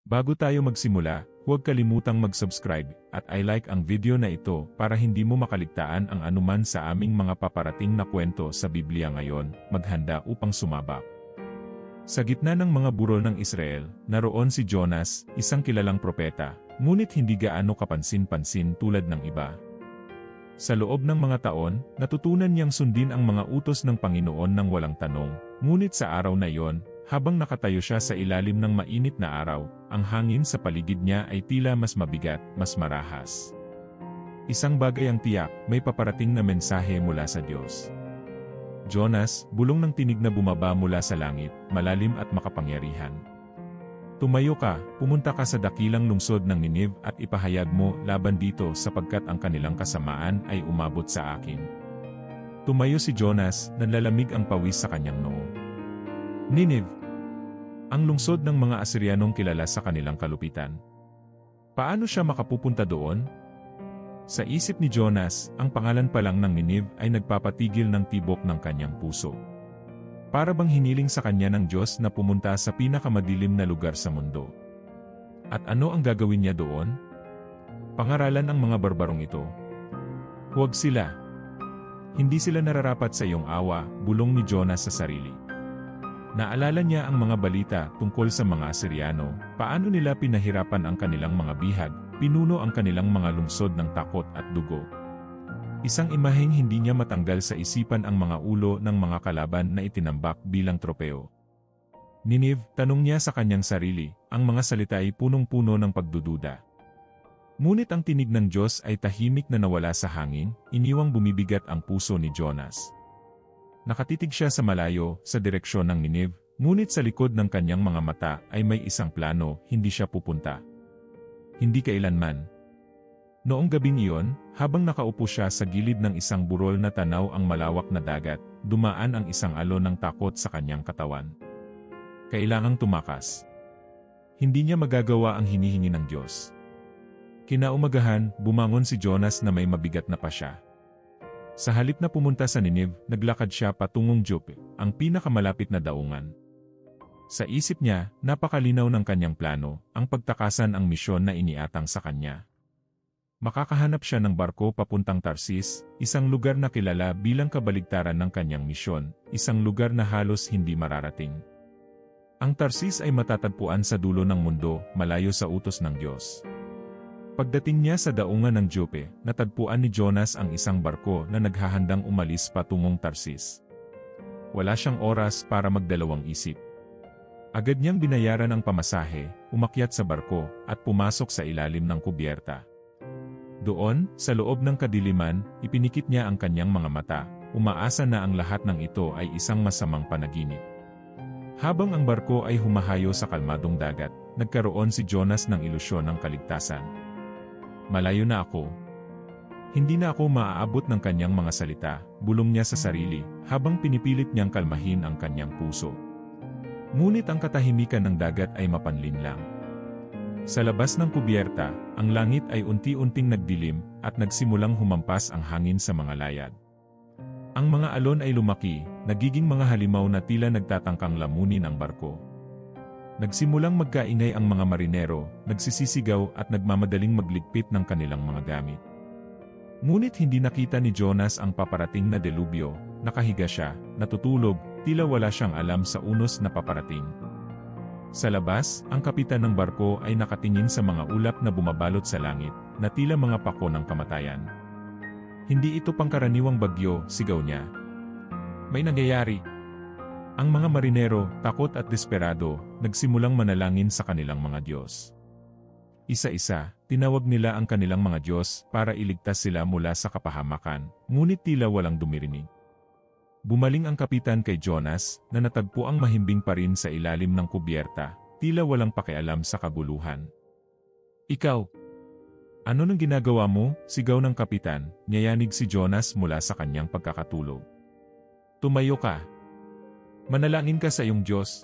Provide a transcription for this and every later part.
Bago tayo magsimula, huwag kalimutang mag-subscribe at i-like ang video na ito para hindi mo makaligtaan ang anuman sa aming mga paparating na kwento sa Biblia ngayon. Maghanda upang sumabak. Sa gitna ng mga burol ng Israel, naroon si Jonas, isang kilalang propeta, ngunit hindi gaano kapansin-pansin tulad ng iba. Sa loob ng mga taon, natutunan niyang sundin ang mga utos ng Panginoon ng walang tanong, ngunit sa araw na iyon, habang nakatayo siya sa ilalim ng mainit na araw, ang hangin sa paligid niya ay tila mas mabigat, mas marahas. Isang bagay ang tiyak, may paparating na mensahe mula sa Diyos. Jonas, bulong ng tinig na bumaba mula sa langit, malalim at makapangyarihan. Tumayo ka, pumunta ka sa dakilang lungsod ng Ninive at ipahayag mo laban dito sapagkat ang kanilang kasamaan ay umabot sa akin. Tumayo si Jonas, nanlalamig ang pawis sa kanyang noo. Ninive, ang lungsod ng mga Asiryanong kilala sa kanilang kalupitan. Paano siya makapupunta doon? Sa isip ni Jonas, ang pangalan pa lang ng Ninive ay nagpapatigil ng tibok ng kanyang puso. Para bang hiniling sa kanya ng Diyos na pumunta sa pinakamadilim na lugar sa mundo. At ano ang gagawin niya doon? Pangaralan ang mga barbarong ito. Huwag sila. Hindi sila nararapat sa iyong awa, bulong ni Jonas sa sarili. Naalala niya ang mga balita tungkol sa mga Asiryano, paano nila pinahirapan ang kanilang mga bihag, pinuno ang kanilang mga lungsod ng takot at dugo. Isang imaheng hindi niya matanggal sa isipan ang mga ulo ng mga kalaban na itinambak bilang tropeo. Ninive, tanong niya sa kanyang sarili, ang mga salita ay punong-puno ng pagdududa. Ngunit ang tinig ng Diyos ay tahimik na nawala sa hangin, iniwang bumibigat ang puso ni Jonas. Nakatitig siya sa malayo, sa direksyon ng Ninive, ngunit sa likod ng kanyang mga mata ay may isang plano, hindi siya pupunta. Hindi kailanman. Noong gabing iyon, habang nakaupo siya sa gilid ng isang burol na tanaw ang malawak na dagat, dumaan ang isang alon ng takot sa kanyang katawan. Kailangang tumakas. Hindi niya magagawa ang hinihingi ng Diyos. Kinaumagahan, bumangon si Jonas na may mabigat na pasya. Sa halip na pumunta sa Ninive, naglakad siya patungong Joppe, ang pinakamalapit na daungan. Sa isip niya, napakalinaw ng kanyang plano, ang pagtakasan ang misyon na iniatang sa kanya. Makakahanap siya ng barko papuntang Tarsis, isang lugar na kilala bilang kabaligtaran ng kanyang misyon, isang lugar na halos hindi mararating. Ang Tarsis ay matatagpuan sa dulo ng mundo, malayo sa utos ng Diyos. Pagdating niya sa daungan ng Joppe, natagpuan ni Jonas ang isang barko na naghahandang umalis patungong Tarsis. Wala siyang oras para magdalawang isip. Agad niyang binayaran ang pamasahe, umakyat sa barko, at pumasok sa ilalim ng kubyerta. Doon, sa loob ng kadiliman, ipinikit niya ang kanyang mga mata, umaasa na ang lahat ng ito ay isang masamang panaginip. Habang ang barko ay humahayo sa kalmadong dagat, nagkaroon si Jonas ng ilusyon ng kaligtasan. Malayo na ako. Hindi na ako maaabot ng kanyang mga salita, bulong niya sa sarili, habang pinipilit niyang kalmahin ang kanyang puso. Ngunit ang katahimikan ng dagat ay mapanlinlang. Sa labas ng kubyerta, ang langit ay unti-unting nagdilim, at nagsimulang humampas ang hangin sa mga layad. Ang mga alon ay lumaki, nagiging mga halimaw na tila nagtatangkang lamunin ang barko. Nagsimulang magkaingay ang mga marinero, nagsisisigaw at nagmamadaling magligpit ng kanilang mga gamit. Ngunit hindi nakita ni Jonas ang paparating na delubyo, nakahiga siya, natutulog, tila wala siyang alam sa unos na paparating. Sa labas, ang kapitan ng barko ay nakatingin sa mga ulap na bumabalot sa langit, na tila mga pako ng kamatayan. Hindi ito pangkaraniwang bagyo, sigaw niya. May nangyayari. Ang mga marinero, takot at desperado, nagsimulang manalangin sa kanilang mga Diyos. Isa-isa, tinawag nila ang kanilang mga Diyos para iligtas sila mula sa kapahamakan, ngunit tila walang dumirinig. Bumaling ang kapitan kay Jonas, na natagpo ang mahimbing pa rin sa ilalim ng kubyerta, tila walang pakialam sa kaguluhan. Ikaw! Ano nang ginagawa mo? Sigaw ng kapitan, niyayanig si Jonas mula sa kanyang pagkakatulog. Tumayo ka! Manalangin ka sa iyong Diyos.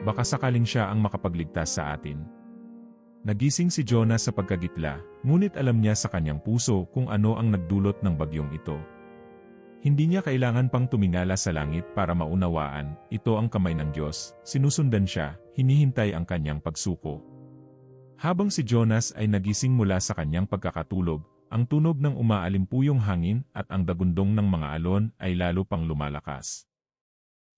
Baka sakaling siya ang makapagligtas sa atin. Nagising si Jonas sa pagkagitla, ngunit alam niya sa kanyang puso kung ano ang nagdulot ng bagyong ito. Hindi niya kailangan pang tumingala sa langit para maunawaan, ito ang kamay ng Diyos, sinusundan siya, hinihintay ang kanyang pagsuko. Habang si Jonas ay nagising mula sa kanyang pagkakatulog, ang tunog ng umaalimpuyong hangin at ang dagundong ng mga alon ay lalo pang lumalakas.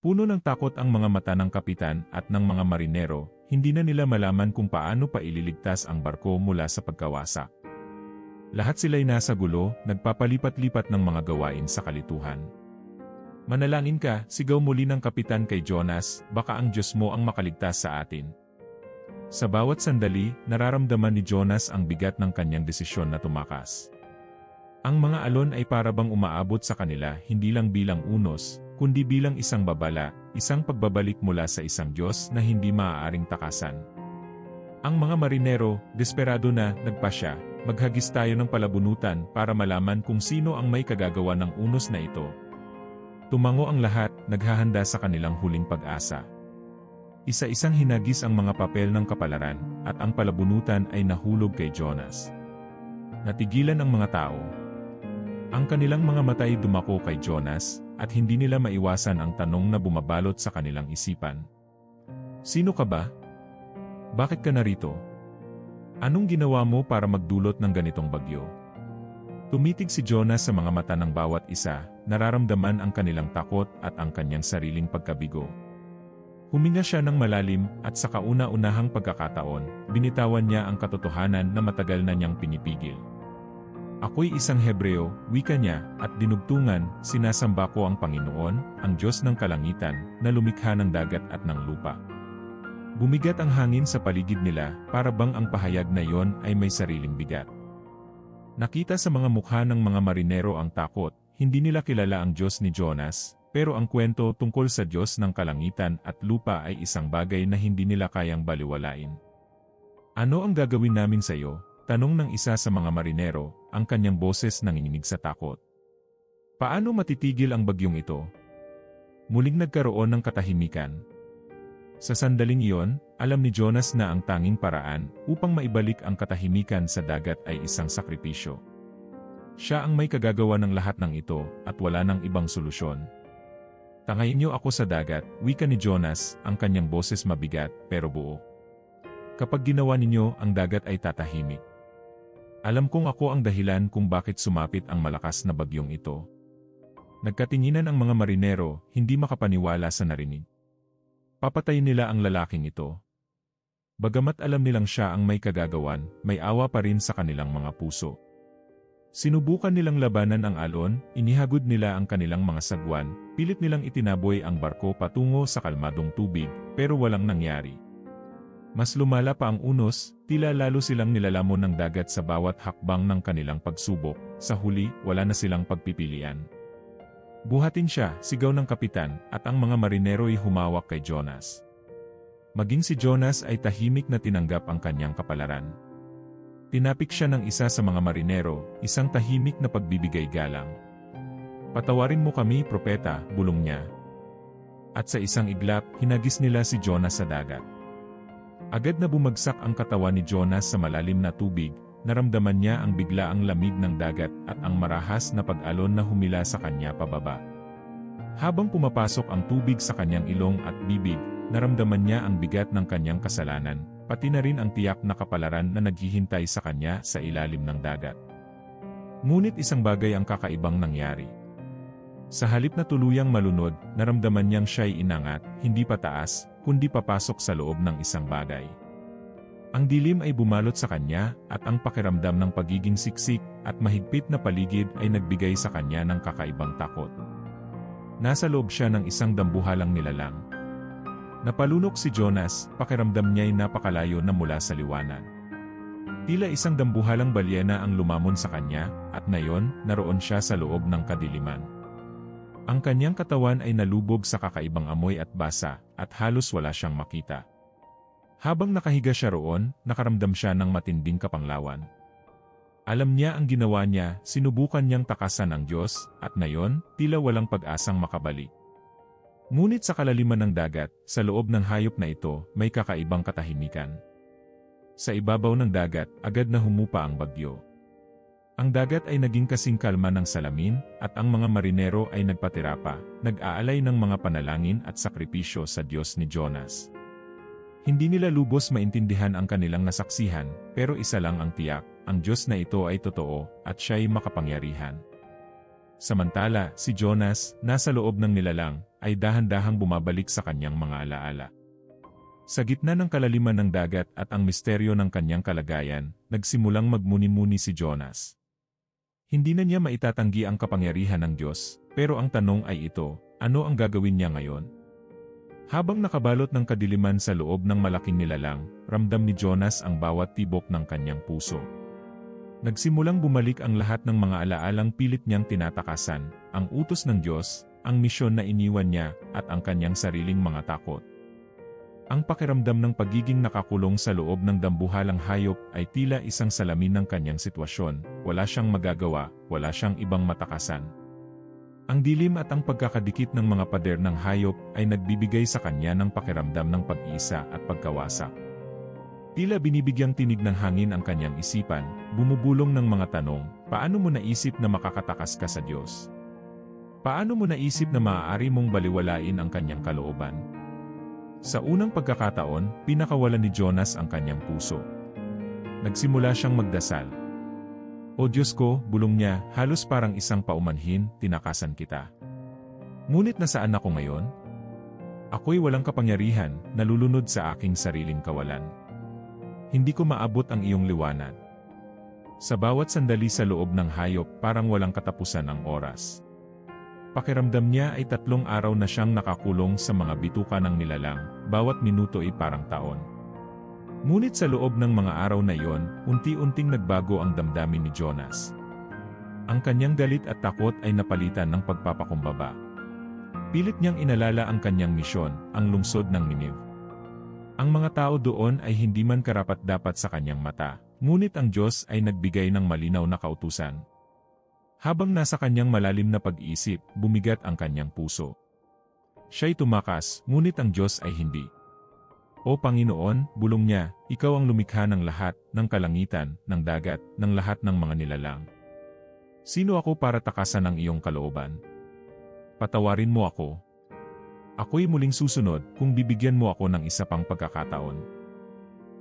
Puno ng takot ang mga mata ng kapitan at ng mga marinero, hindi na nila malaman kung paano pa ililigtas ang barko mula sa pagkawasak. Lahat sila'y nasa gulo, nagpapalipat-lipat ng mga gawain sa kalituhan. "Manalangin ka," sigaw muli ng kapitan kay Jonas, "baka ang Diyos mo ang makaligtas sa atin." Sa bawat sandali, nararamdaman ni Jonas ang bigat ng kanyang desisyon na tumakas. Ang mga alon ay parabang umaabot sa kanila hindi lang bilang unos, kundi bilang isang babala, isang pagbabalik mula sa isang Diyos na hindi maaaring takasan. Ang mga marinero, desperado na, nagpasya, "Maghagis tayo ng palabunutan para malaman kung sino ang may kagagawa ng unos na ito." Tumango ang lahat, naghahanda sa kanilang huling pag-asa. Isa-isang hinagis ang mga papel ng kapalaran, at ang palabunutan ay nahulog kay Jonas. Natigilan ang mga tao. Ang kanilang mga mata ay dumako kay Jonas, at hindi nila maiwasan ang tanong na bumabalot sa kanilang isipan. "Sino ka ba? Bakit ka narito? Anong ginawa mo para magdulot ng ganitong bagyo?" Tumitig si Jonas sa mga mata ng bawat isa, nararamdaman ang kanilang takot at ang kanyang sariling pagkabigo. Huminga siya ng malalim at sa kauna-unahang pagkakataon, binitawan niya ang katotohanan na matagal na niyang pinipigil. "Ako'y isang Hebreo," wika niya, "at dinugtungan, sinasamba ko ang Panginoon, ang Diyos ng kalangitan, na lumikha ng dagat at ng lupa." Bumigat ang hangin sa paligid nila, para bang ang pahayag na iyon ay may sariling bigat. Nakita sa mga mukha ng mga marinero ang takot, hindi nila kilala ang Diyos ni Jonas, pero ang kwento tungkol sa Diyos ng kalangitan at lupa ay isang bagay na hindi nila kayang baliwalain. "Ano ang gagawin namin sa iyo?" tanong ng isa sa mga marinero, ang kanyang boses nanginginig sa takot. "Paano matitigil ang bagyong ito?" Muling nagkaroon ng katahimikan. Sa sandaling iyon, alam ni Jonas na ang tanging paraan upang maibalik ang katahimikan sa dagat ay isang sakripisyo. Siya ang may kagagawa ng lahat ng ito at wala ng ibang solusyon. "Tangayin niyo ako sa dagat," wika ni Jonas, ang kanyang boses mabigat pero buo. "Kapag ginawa ninyo, ang dagat ay tatahimik. Alam kong ako ang dahilan kung bakit sumapit ang malakas na bagyong ito." Nagkatinginan ang mga marinero, hindi makapaniwala sa narinig. Papatayin nila ang lalaking ito. Bagamat alam nilang siya ang may kagagawan, may awa pa rin sa kanilang mga puso. Sinubukan nilang labanan ang alon, inihagod nila ang kanilang mga sagwan, pilit nilang itinaboy ang barko patungo sa kalmadong tubig, pero walang nangyari. Mas lumala pa ang unos, tila lalo silang nilalamon ng dagat sa bawat hakbang ng kanilang pagsubok, sa huli, wala na silang pagpipilian. "Buhatin siya," sigaw ng kapitan, at ang mga marinero'y humawak kay Jonas. Maging si Jonas ay tahimik na tinanggap ang kanyang kapalaran. Tinapik siya ng isa sa mga marinero, isang tahimik na pagbibigay galang. "Patawarin mo kami, propeta," bulong niya. At sa isang iglap, hinagis nila si Jonas sa dagat. Agad na bumagsak ang katawan ni Jonas sa malalim na tubig, naramdaman niya ang biglaang lamig ng dagat at ang marahas na pag-alon na humila sa kanya pababa. Habang pumapasok ang tubig sa kanyang ilong at bibig, naramdaman niya ang bigat ng kanyang kasalanan, pati na rin ang tiyak na kapalaran na naghihintay sa kanya sa ilalim ng dagat. Ngunit isang bagay ang kakaibang nangyari. Sa halip na tuluyang malunod, naramdaman niyang siya'y inangat, hindi pataas, kundi papasok sa loob ng isang bagay. Ang dilim ay bumalot sa kanya, at ang pakiramdam ng pagiging siksik at mahigpit na paligid ay nagbigay sa kanya ng kakaibang takot. Nasa loob siya ng isang dambuhalang nilalang. Napalunok si Jonas, pakiramdam niya'y napakalayo na mula sa liwanag. Tila isang dambuhalang balyena ang lumamon sa kanya, at ngayon, naroon siya sa loob ng kadiliman. Ang kanyang katawan ay nalubog sa kakaibang amoy at basa, at halos wala siyang makita. Habang nakahiga siya roon, nakaramdam siya ng matinding kapanglawan. Alam niya ang ginawa niya, sinubukan niyang takasan ang Diyos, at ngayon, tila walang pag-asang makabalik. Ngunit sa kalaliman ng dagat, sa loob ng hayop na ito, may kakaibang katahimikan. Sa ibabaw ng dagat, agad na humupa ang bagyo. Ang dagat ay naging kasing kalma ng salamin, at ang mga marinero ay nagpatira pa, nag-aalay ng mga panalangin at sakripisyo sa Diyos ni Jonas. Hindi nila lubos maintindihan ang kanilang nasaksihan, pero isa lang ang tiyak, ang Diyos na ito ay totoo, at siya'y makapangyarihan. Samantala, si Jonas, nasa loob ng nilalang, ay dahan-dahang bumabalik sa kanyang mga alaala. Sa gitna ng kalaliman ng dagat at ang misteryo ng kanyang kalagayan, nagsimulang magmuni-muni si Jonas. Hindi na niya maitatanggi ang kapangyarihan ng Diyos, pero ang tanong ay ito, ano ang gagawin niya ngayon? Habang nakabalot ng kadiliman sa loob ng malaking nilalang, ramdam ni Jonas ang bawat tibok ng kanyang puso. Nagsimulang bumalik ang lahat ng mga alaalang pilit niyang tinatakasan, ang utos ng Diyos, ang misyon na iniwan niya, at ang kanyang sariling mga takot. Ang pakiramdam ng pagiging nakakulong sa loob ng dambuhalang hayop ay tila isang salamin ng kanyang sitwasyon, wala siyang magagawa, wala siyang ibang matakasan. Ang dilim at ang pagkakadikit ng mga pader ng hayop ay nagbibigay sa kanya ng pakiramdam ng pag-isa at pagkawasak. Tila binibigyang tinig ng hangin ang kanyang isipan, bumubulong ng mga tanong, paano mo naisip na makakatakas ka sa Diyos? Paano mo naisip na maaari mong baliwalain ang kanyang kalooban? Sa unang pagkakataon, pinakawalan ni Jonas ang kanyang puso. Nagsimula siyang magdasal. O Diyos ko, bulong niya, halos parang isang paumanhin, tinakasan kita. Ngunit nasaan ako ngayon? Ako'y walang kapangyarihan, nalulunod sa aking sariling kawalan. Hindi ko maabot ang iyong liwanag. Sa bawat sandali sa loob ng hayop, parang walang katapusan ang oras. Pakiramdam niya ay 3 araw na siyang nakakulong sa mga bituka ng nilalang, bawat minuto ay parang taon. Ngunit sa loob ng mga araw na iyon, unti-unting nagbago ang damdamin ni Jonas. Ang kanyang galit at takot ay napalitan ng pagpapakumbaba. Pilit niyang inalala ang kanyang misyon, ang lungsod ng Ninive. Ang mga tao doon ay hindi man karapat-dapat sa kanyang mata, ngunit ang Diyos ay nagbigay ng malinaw na kautusan. Habang nasa kanyang malalim na pag-iisip, bumigat ang kanyang puso. Siya'y tumakas, ngunit ang Diyos ay hindi. O Panginoon, bulong niya, ikaw ang lumikha ng lahat, ng kalangitan, ng dagat, ng lahat ng mga nilalang. Sino ako para takasan ang iyong kalooban? Patawarin mo ako. Ako'y muling susunod kung bibigyan mo ako ng isa pang pagkakataon.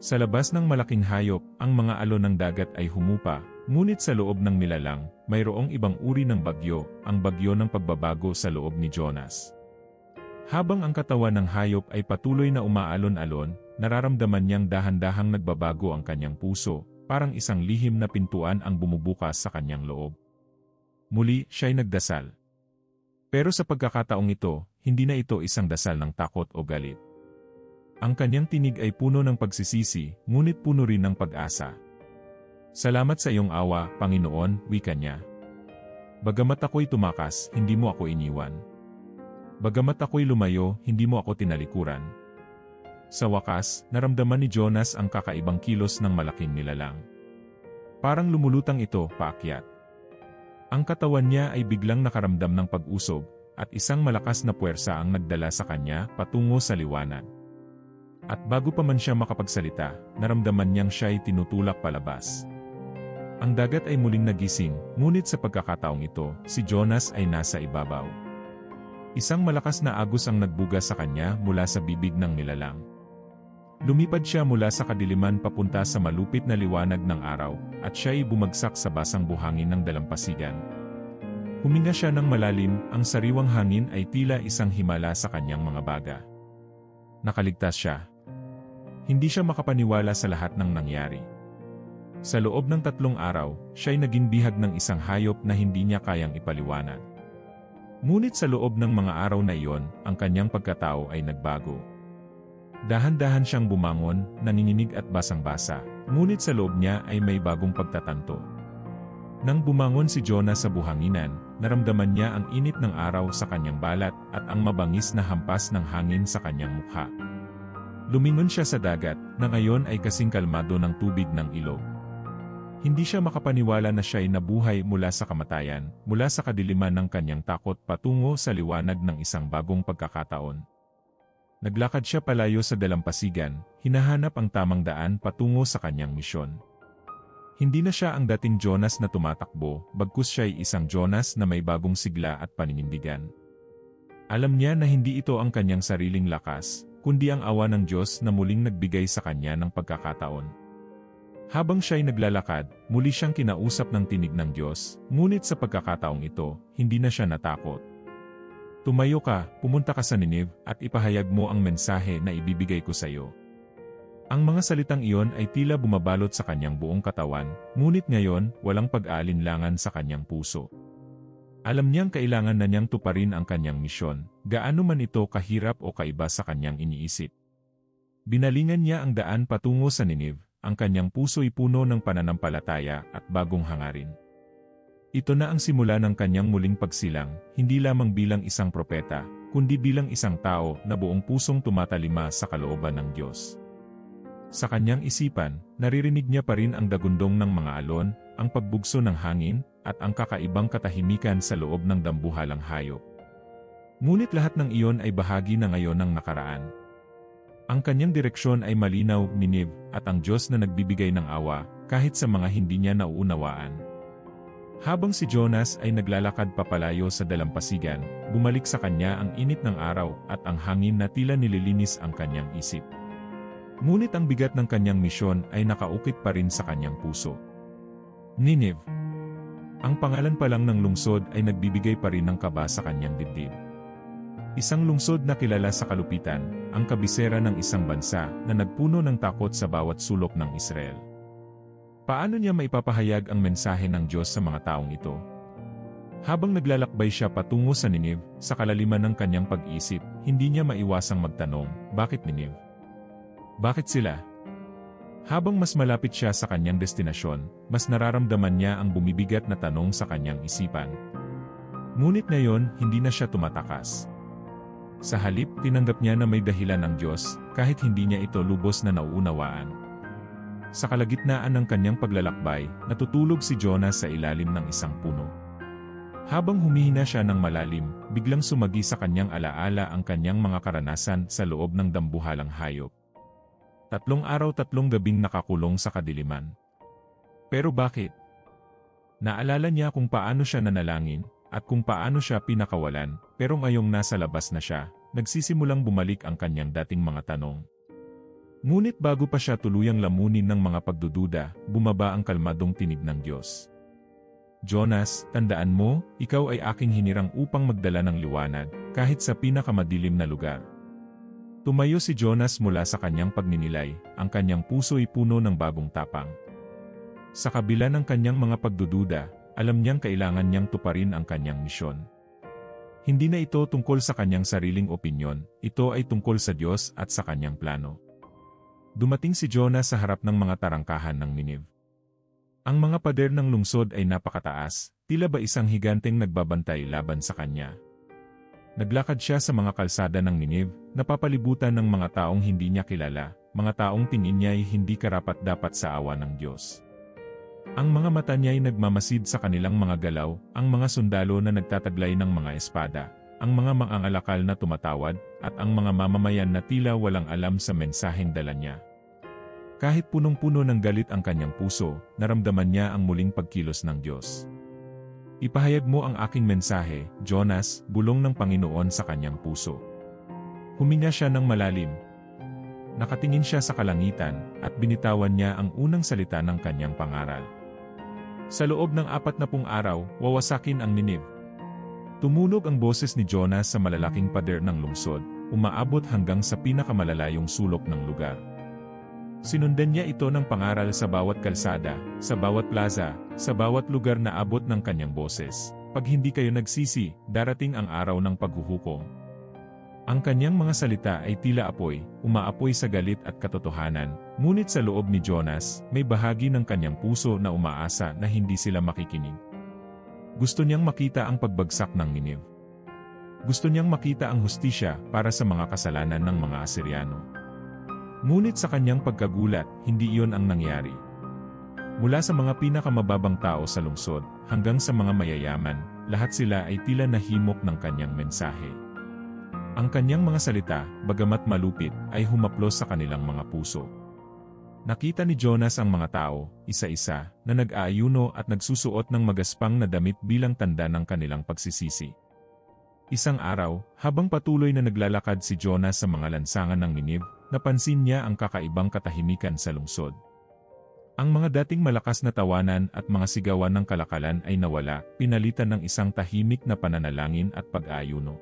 Sa labas ng malaking hayop, ang mga alon ng dagat ay humupa, ngunit sa loob ng nilalang, mayroong ibang uri ng bagyo, ang bagyo ng pagbabago sa loob ni Jonas. Habang ang katawan ng hayop ay patuloy na umaalon-alon, nararamdaman niyang dahan-dahang nagbabago ang kanyang puso, parang isang lihim na pintuan ang bumubukas sa kanyang loob. Muli, siya'y nagdasal. Pero sa pagkakataong ito, hindi na ito isang dasal ng takot o galit. Ang kanyang tinig ay puno ng pagsisisi, ngunit puno rin ng pag-asa. Salamat sa iyong awa, Panginoon, wika niya. Bagamat ako'y tumakas, hindi mo ako iniwan. Bagamat ako'y lumayo, hindi mo ako tinalikuran. Sa wakas, naramdaman ni Jonas ang kakaibang kilos ng malaking nilalang. Parang lumulutang ito, paakyat. Ang katawan niya ay biglang nakaramdam ng pag-usog, at isang malakas na puwersa ang nagdala sa kanya patungo sa liwanag. At bago pa man siya makapagsalita, naramdaman niyang siya'y tinutulak palabas. Ang dagat ay muling nagising, ngunit sa pagkakataong ito, si Jonas ay nasa ibabaw. Isang malakas na agos ang nagbuga sa kanya mula sa bibig ng nilalang. Lumipad siya mula sa kadiliman papunta sa malupit na liwanag ng araw, at siya'y bumagsak sa basang buhangin ng dalampasigan. Huminga siya ng malalim, ang sariwang hangin ay tila isang himala sa kanyang mga baga. Nakaligtas siya. Hindi siya makapaniwala sa lahat ng nangyari. Sa loob ng 3 araw, siya'y naging bihag ng isang hayop na hindi niya kayang ipaliwanag. Ngunit sa loob ng mga araw na iyon, ang kanyang pagkatao ay nagbago. Dahan-dahan siyang bumangon, nanginginig at basang-basa, ngunit sa loob niya ay may bagong pagtatanto. Nang bumangon si Jonas sa buhanginan, naramdaman niya ang init ng araw sa kanyang balat at ang mabangis na hampas ng hangin sa kanyang mukha. Lumingon siya sa dagat, na ngayon ay kasing kalmado ng tubig ng ilog. Hindi siya makapaniwala na siya'y nabuhay mula sa kamatayan, mula sa kadiliman ng kanyang takot patungo sa liwanag ng isang bagong pagkakataon. Naglakad siya palayo sa dalampasigan, hinahanap ang tamang daan patungo sa kanyang misyon. Hindi na siya ang dating Jonas na tumatakbo, bagkus siya'y isang Jonas na may bagong sigla at paninindigan. Alam niya na hindi ito ang kanyang sariling lakas, kundi ang awa ng Diyos na muling nagbigay sa kanya ng pagkakataon. Habang siya'y naglalakad, muli siyang kinausap ng tinig ng Diyos, ngunit sa pagkakataong ito, hindi na siya natakot. Tumayo ka, pumunta ka sa Nineve, at ipahayag mo ang mensahe na ibibigay ko sa iyo. Ang mga salitang iyon ay tila bumabalot sa kanyang buong katawan, ngunit ngayon, walang pag-aalinlangan sa kanyang puso. Alam niyang kailangan na niyang tuparin ang kanyang misyon, gaano man ito kahirap o kaiba sa kanyang iniisip. Binalingan niya ang daan patungo sa Nineve, ang kanyang puso'y puno ng pananampalataya at bagong hangarin. Ito na ang simula ng kanyang muling pagsilang, hindi lamang bilang isang propeta, kundi bilang isang tao na buong pusong tumatalima sa kalooban ng Diyos. Sa kanyang isipan, naririnig niya pa rin ang dagundong ng mga alon, ang pagbugso ng hangin, at ang kakaibang katahimikan sa loob ng dambuhalang hayop. Ngunit lahat ng iyon ay bahagi na ngayon ng nakaraan. Ang kanyang direksyon ay malinaw, Nineve, at ang Diyos na nagbibigay ng awa, kahit sa mga hindi niya nauunawaan. Habang si Jonas ay naglalakad papalayo sa dalampasigan, bumalik sa kanya ang init ng araw at ang hangin na tila nililinis ang kanyang isip. Ngunit ang bigat ng kanyang misyon ay nakaukit pa rin sa kanyang puso. Nineve. Ang pangalan pa lang ng lungsod ay nagbibigay pa rin ng kaba sa kanyang dibdib. Isang lungsod na kilala sa kalupitan, ang kabisera ng isang bansa na nagpuno ng takot sa bawat sulok ng Israel. Paano niya maipapahayag ang mensahe ng Diyos sa mga taong ito? Habang naglalakbay siya patungo sa Nineve, sa kalaliman ng kanyang pag-isip, hindi niya maiwasang magtanong, bakit Nineve? Bakit sila? Habang mas malapit siya sa kanyang destinasyon, mas nararamdaman niya ang bumibigat na tanong sa kanyang isipan. Ngunit ngayon, hindi na siya tumatakas. Sa halip, tinanggap niya na may dahilan ng Diyos, kahit hindi niya ito lubos na nauunawaan. Sa kalagitnaan ng kanyang paglalakbay, natutulog si Jonas sa ilalim ng isang puno. Habang humihina siya ng malalim, biglang sumagi sa kanyang alaala ang kanyang mga karanasan sa loob ng dambuhalang hayop. 3 araw 3 gabing nakakulong sa kadiliman. Pero bakit? Naalala niya kung paano siya nanalangin, at kung paano siya pinakawalan, pero ngayong nasa labas na siya, nagsisimulang bumalik ang kanyang dating mga tanong. Ngunit bago pa siya tuluyang lamunin ng mga pagdududa, bumaba ang kalmadong tinig ng Diyos. Jonas, tandaan mo, ikaw ay aking hinirang upang magdala ng liwanag, kahit sa pinakamadilim na lugar. Tumayo si Jonas mula sa kanyang pagninilay, ang kanyang puso'y puno ng bagong tapang. Sa kabila ng kanyang mga pagdududa, alam niyang kailangan niyang tuparin ang kanyang misyon. Hindi na ito tungkol sa kanyang sariling opinyon, ito ay tungkol sa Diyos at sa kanyang plano. Dumating si Jonas sa harap ng mga tarangkahan ng Nineve. Ang mga pader ng lungsod ay napakataas, tila ba isang higanteng nagbabantay laban sa kanya. Naglakad siya sa mga kalsada ng Nineve, napapalibutan ng mga taong hindi niya kilala, mga taong tingin niya ay hindi karapat-dapat sa awa ng Diyos. Ang mga mata niya ay nagmamasid sa kanilang mga galaw, ang mga sundalo na nagtataglay ng mga espada, ang mga mangangalakal na tumatawad, at ang mga mamamayan na tila walang alam sa mensaheng dala niya. Kahit punong-puno ng galit ang kanyang puso, naramdaman niya ang muling pagkilos ng Diyos. Ipahayag mo ang aking mensahe, Jonas, bulong ng Panginoon sa kanyang puso. Huminga siya ng malalim. Nakatingin siya sa kalangitan, at binitawan niya ang unang salita ng kanyang pangaral. Sa loob ng 40 araw, wawasakin ang Nineve. Tumunog ang boses ni Jonas sa malalaking pader ng lungsod, umaabot hanggang sa pinakamalalayong sulok ng lugar. Sinundan niya ito ng pangaral sa bawat kalsada, sa bawat plaza, sa bawat lugar na abot ng kanyang boses. Pag hindi kayo nagsisi, darating ang araw ng paghuhukom. Ang kanyang mga salita ay tila apoy, umaapoy sa galit at katotohanan, ngunit sa loob ni Jonas, may bahagi ng kanyang puso na umaasa na hindi sila makikinig. Gusto niyang makita ang pagbagsak ng Nineve. Gusto niyang makita ang hustisya para sa mga kasalanan ng mga Asiryano. Ngunit sa kanyang pagkagulat, hindi iyon ang nangyari. Mula sa mga pinakamababang tao sa lungsod, hanggang sa mga mayayaman, lahat sila ay tila nahimok ng kanyang mensahe. Ang kanyang mga salita, bagamat malupit, ay humaplos sa kanilang mga puso. Nakita ni Jonas ang mga tao, isa-isa, na nag-aayuno at nagsusuot ng magaspang na damit bilang tanda ng kanilang pagsisisi. Isang araw, habang patuloy na naglalakad si Jonas sa mga lansangan ng Ninive, napansin niya ang kakaibang katahimikan sa lungsod. Ang mga dating malakas na tawanan at mga sigawan ng kalakalan ay nawala, pinalitan ng isang tahimik na pananalangin at pag-aayuno.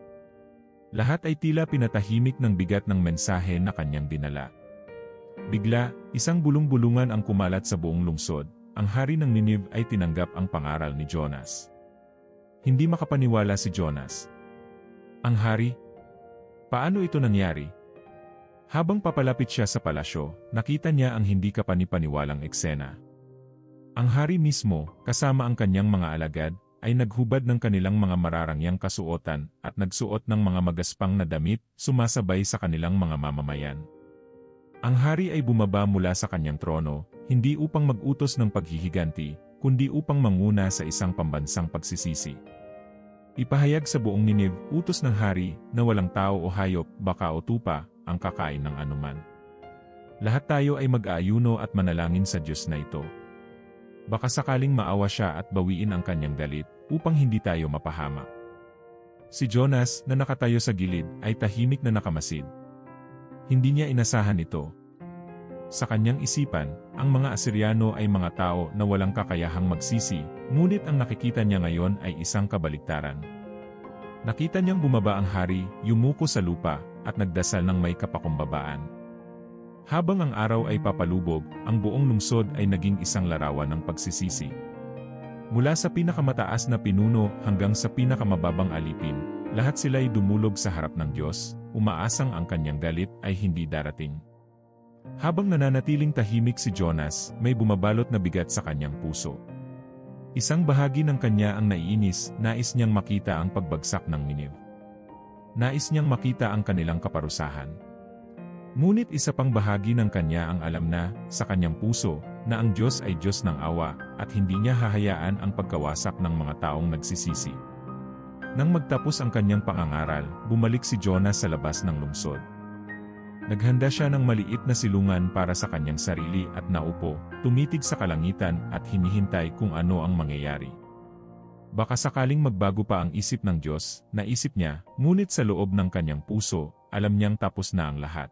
Lahat ay tila pinatahimik ng bigat ng mensahe na kanyang dinala. Bigla, isang bulong-bulungan ang kumalat sa buong lungsod. Ang hari ng Ninive ay tinanggap ang pangaral ni Jonas. Hindi makapaniwala si Jonas. Ang hari? Paano ito nangyari? Habang papalapit siya sa palasyo, nakita niya ang hindi kapanipaniwalang eksena. Ang hari mismo, kasama ang kanyang mga alagad, ay naghubad ng kanilang mga mararangyang kasuotan at nagsuot ng mga magaspang na damit, sumasabay sa kanilang mga mamamayan. Ang hari ay bumaba mula sa kanyang trono, hindi upang mag-utos ng paghihiganti, kundi upang manguna sa isang pambansang pagsisisi. Ipahayag sa buong Ninive, utos ng hari, na walang tao o hayop, baka o tupa, ang kakain ng anuman. Lahat tayo ay mag-aayuno at manalangin sa Diyos na ito. Baka sakaling maawa siya at bawiin ang kanyang galit, upang hindi tayo mapahamak. Si Jonas, na nakatayo sa gilid, ay tahimik na nakamasid. Hindi niya inasahan ito. Sa kanyang isipan, ang mga Asiryano ay mga tao na walang kakayahang magsisi, ngunit ang nakikita niya ngayon ay isang kabaligtaran. Nakita niyang bumaba ang hari, yumuko sa lupa, at nagdasal ng may kapakumbabaan. Habang ang araw ay papalubog, ang buong lungsod ay naging isang larawan ng pagsisisi. Mula sa pinakamataas na pinuno hanggang sa pinakamababang alipin, lahat sila ay dumulog sa harap ng Diyos, umaasang ang kanyang galit ay hindi darating. Habang nananatiling tahimik si Jonas, may bumabalot na bigat sa kanyang puso. Isang bahagi ng kanya ang naiinis, nais niyang makita ang pagbagsak ng Ninive. Nais niyang makita ang kanilang kaparusahan. Ngunit isa pang bahagi ng kanya ang alam na, sa kanyang puso, na ang Diyos ay Diyos ng awa, at hindi niya hahayaan ang pagkawasak ng mga taong nagsisisi. Nang magtapos ang kanyang pangangaral, bumalik si Jonas sa labas ng lungsod. Naghanda siya ng maliit na silungan para sa kanyang sarili at naupo, tumitig sa kalangitan at hinihintay kung ano ang mangyayari. Baka sakaling magbago pa ang isip ng Diyos, naisip niya, ngunit sa loob ng kanyang puso, alam niyang tapos na ang lahat.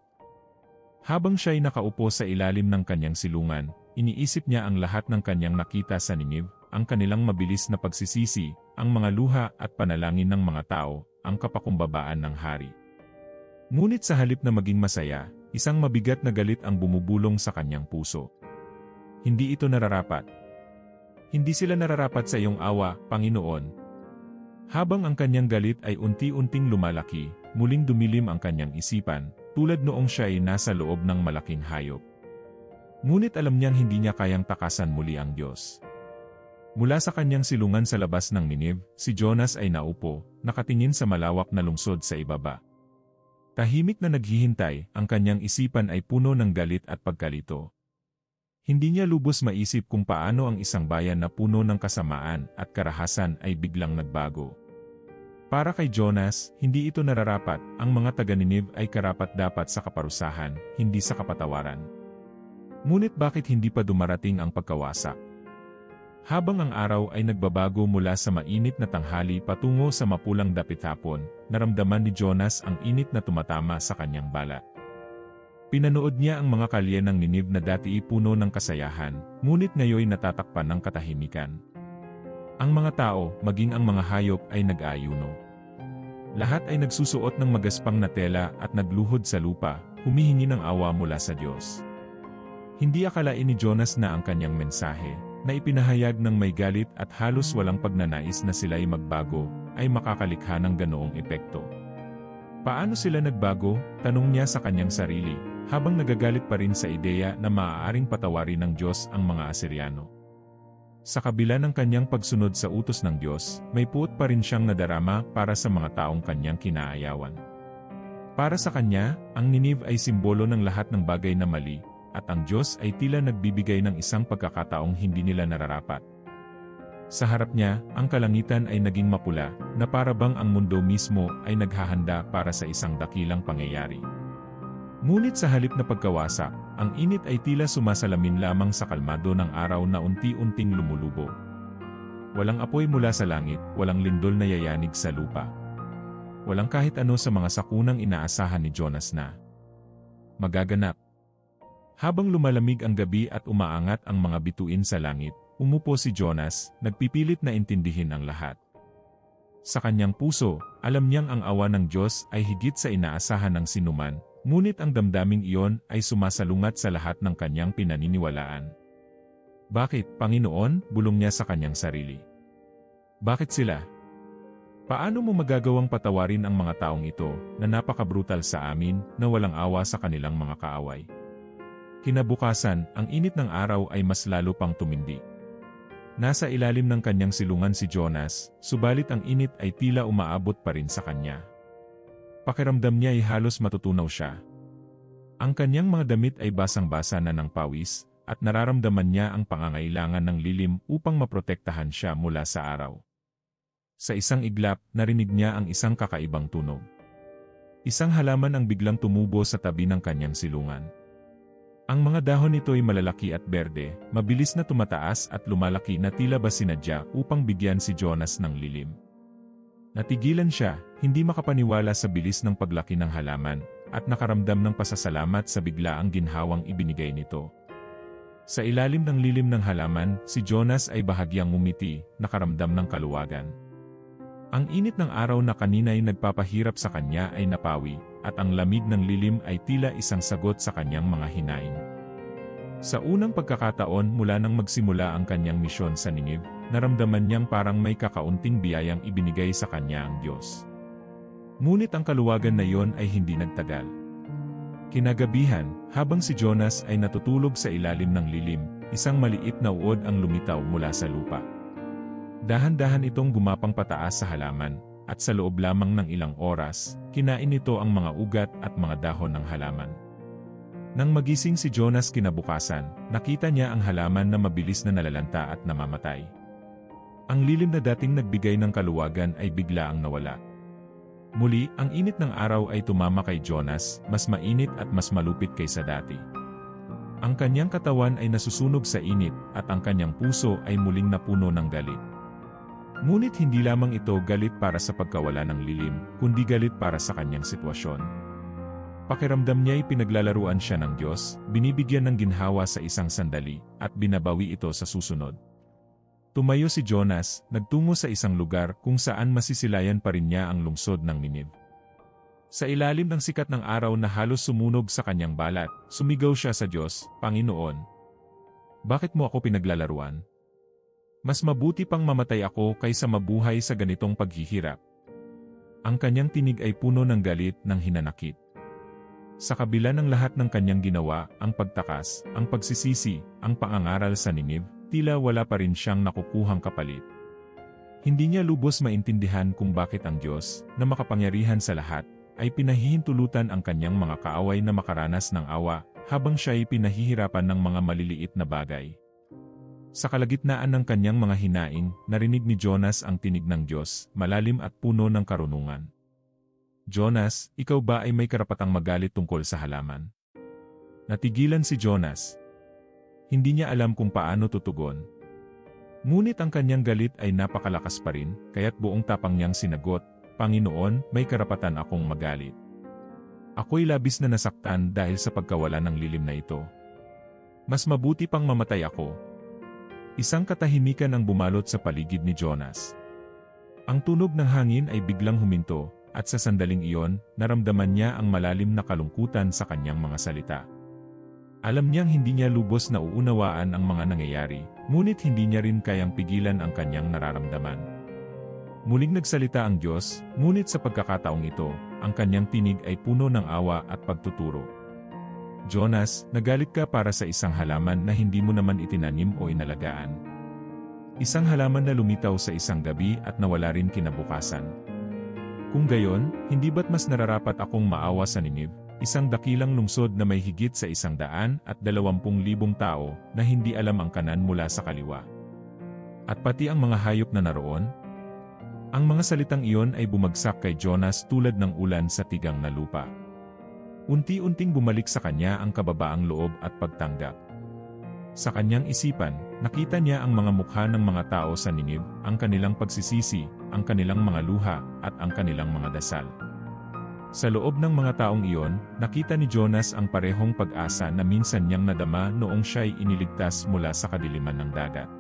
Habang siya'y nakaupo sa ilalim ng kanyang silungan, iniisip niya ang lahat ng kanyang nakita sa Ninive, ang kanilang mabilis na pagsisisi, ang mga luha at panalangin ng mga tao, ang kapakumbabaan ng hari. Ngunit sa halip na maging masaya, isang mabigat na galit ang bumubulong sa kanyang puso. Hindi ito nararapat. Hindi sila nararapat sa iyong awa, Panginoon. Habang ang kanyang galit ay unti-unting lumalaki, muling dumilim ang kanyang isipan, tulad noong siya ay nasa loob ng malaking hayop. Ngunit alam niyang hindi niya kayang takasan muli ang Diyos. Mula sa kanyang silungan sa labas ng Ninive, si Jonas ay naupo, nakatingin sa malawak na lungsod sa ibaba. Tahimik na naghihintay, ang kanyang isipan ay puno ng galit at pagkalito. Hindi niya lubos maisip kung paano ang isang bayan na puno ng kasamaan at karahasan ay biglang nagbago. Para kay Jonas, hindi ito nararapat, ang mga taga-Ninive ay karapat-dapat sa kaparusahan, hindi sa kapatawaran. Ngunit bakit hindi pa dumarating ang pagkawasak? Habang ang araw ay nagbabago mula sa mainit na tanghali patungo sa mapulang dapit-hapon, naramdaman ni Jonas ang init na tumatama sa kanyang balat. Pinanood niya ang mga kalye ng Ninive na dati puno ng kasayahan, ngunit ngayoy natatakpan ng katahimikan. Ang mga tao, maging ang mga hayop ay nag-aayuno. Lahat ay nagsusuot ng magaspang na tela at nagluhod sa lupa, humihingi ng awa mula sa Diyos. Hindi akalain ni Jonas na ang kanyang mensahe, na ipinahayag ng may galit at halos walang pagnanais na sila'y magbago, ay makakalikha ng ganoong epekto. Paano sila nagbago? Tanong niya sa kanyang sarili, habang nagagalit pa rin sa ideya na maaaring patawarin ng Diyos ang mga Asiryano. Sa kabila ng kanyang pagsunod sa utos ng Diyos, may puot pa rin siyang nadarama para sa mga taong kanyang kinaayawan. Para sa kanya, ang Ninive ay simbolo ng lahat ng bagay na mali, at ang Diyos ay tila nagbibigay ng isang pagkakataong hindi nila nararapat. Sa harap niya, ang kalangitan ay naging mapula, na parabang ang mundo mismo ay naghahanda para sa isang dakilang pangyayari. Ngunit sa halip na pagkawasak, ang init ay tila sumasalamin lamang sa kalmado ng araw na unti-unting lumulubog. Walang apoy mula sa langit, walang lindol na yayanig sa lupa. Walang kahit ano sa mga sakunang inaasahan ni Jonas na magaganap. Habang lumalamig ang gabi at umaangat ang mga bituin sa langit, umupo si Jonas, nagpipilit na intindihin ang lahat. Sa kanyang puso, alam niyang ang awa ng Diyos ay higit sa inaasahan ng sinuman, ngunit ang damdaming iyon ay sumasalungat sa lahat ng kanyang pinaniniwalaan. Bakit, Panginoon? Bulong niya sa kanyang sarili. Bakit sila? Paano mo magagawang patawarin ang mga taong ito na napaka-brutal sa amin na walang awa sa kanilang mga kaaway? Kinabukasan, ang init ng araw ay mas lalo pang tumindi. Nasa ilalim ng kanyang silungan si Jonas, subalit ang init ay tila umaabot pa rin sa kanya. Pakiramdam niya ay halos matutunaw siya. Ang kanyang mga damit ay basang-basa na ng pawis, at nararamdaman niya ang pangangailangan ng lilim upang maprotektahan siya mula sa araw. Sa isang iglap, narinig niya ang isang kakaibang tunog. Isang halaman ang biglang tumubo sa tabi ng kanyang silungan. Ang mga dahon nito ay malalaki at berde, mabilis na tumataas at lumalaki na tila ba sinadya upang bigyan si Jonas ng lilim. Natigilan siya, hindi makapaniwala sa bilis ng paglaki ng halaman, at nakaramdam ng pasasalamat sa biglaang ginhawang ibinigay nito. Sa ilalim ng lilim ng halaman, si Jonas ay bahagyang ngumiti, nakaramdam ng kaluwagan. Ang init ng araw na kanina'y nagpapahirap sa kanya ay napawi, at ang lamig ng lilim ay tila isang sagot sa kanyang mga hinaing. Sa unang pagkakataon mula nang magsimula ang kanyang misyon sa Ninive, naramdaman niyang parang may kakaunting biyayang ibinigay sa kanya ang Diyos. Ngunit ang kaluwagan na iyon ay hindi nagtagal. Kinagabihan, habang si Jonas ay natutulog sa ilalim ng lilim, isang maliit na uod ang lumitaw mula sa lupa. Dahan-dahan itong gumapang pataas sa halaman, at sa loob lamang ng ilang oras, kinain nito ang mga ugat at mga dahon ng halaman. Nang magising si Jonas kinabukasan, nakita niya ang halaman na mabilis na nalalanta at namamatay. Ang lilim na dating nagbigay ng kaluwagan ay biglaang nawala. Muli, ang init ng araw ay tumama kay Jonas, mas mainit at mas malupit kaysa dati. Ang kanyang katawan ay nasusunog sa init, at ang kanyang puso ay muling napuno ng galit. Ngunit hindi lamang ito galit para sa pagkawala ng lilim, kundi galit para sa kanyang sitwasyon. Pakiramdam niya'y pinaglalaruan siya ng Diyos, binibigyan ng ginhawa sa isang sandali, at binabawi ito sa susunod. Tumayo si Jonas, nagtungo sa isang lugar kung saan masisilayan pa rin niya ang lungsod ng Ninive. Sa ilalim ng sikat ng araw na halos sumunog sa kanyang balat, sumigaw siya sa Diyos, Panginoon, bakit mo ako pinaglalaruan? Mas mabuti pang mamatay ako kaysa mabuhay sa ganitong paghihirap. Ang kanyang tinig ay puno ng galit ng hinanakit. Sa kabila ng lahat ng kanyang ginawa, ang pagtakas, ang pagsisisi, ang pangangaral sa Ninive, tila wala pa rin siyang nakukuhang kapalit. Hindi niya lubos maintindihan kung bakit ang Diyos, na makapangyarihan sa lahat, ay pinahihintulutan ang kanyang mga kaaway na makaranas ng awa, habang siya ay pinahihirapan ng mga maliliit na bagay. Sa kalagitnaan ng kanyang mga hinaing, narinig ni Jonas ang tinig ng Diyos, malalim at puno ng karunungan. Jonas, ikaw ba ay may karapatang magalit tungkol sa halaman? Natigilan si Jonas. Hindi niya alam kung paano tutugon. Ngunit ang kanyang galit ay napakalakas pa rin, kaya't buong tapang niyang sinagot, Panginoon, may karapatan akong magalit. Ako'y labis na nasaktan dahil sa pagkawala ng lilim na ito. Mas mabuti pang mamatay ako. Isang katahimikan ang bumalot sa paligid ni Jonas. Ang tunog ng hangin ay biglang huminto, at sa sandaling iyon, naramdaman niya ang malalim na kalungkutan sa kanyang mga salita. Alam niyang hindi niya lubos na uunawaan ang mga nangyayari, ngunit hindi niya rin kayang pigilan ang kanyang nararamdaman. Muling nagsalita ang Diyos, ngunit sa pagkakataong ito, ang kanyang tinig ay puno ng awa at pagtuturo. Jonas, nagalit ka para sa isang halaman na hindi mo naman itinanim o inalagaan. Isang halaman na lumitaw sa isang gabi at nawala rin kinabukasan. Kung gayon, hindi ba't mas nararapat akong maawa sa Ninive, isang dakilang lungsod na may higit sa 120,000 tao na hindi alam ang kanan mula sa kaliwa? At pati ang mga hayop na naroon? Ang mga salitang iyon ay bumagsak kay Jonas tulad ng ulan sa tigang na lupa. Unti-unting bumalik sa kanya ang kababaang loob at pagtanggap. Sa kanyang isipan, nakita niya ang mga mukha ng mga tao sa Ninive, ang kanilang pagsisisi, ang kanilang mga luha, at ang kanilang mga dasal. Sa loob ng mga taong iyon, nakita ni Jonas ang parehong pag-asa na minsan niyang nadama noong siya'y iniligtas mula sa kadiliman ng dagat.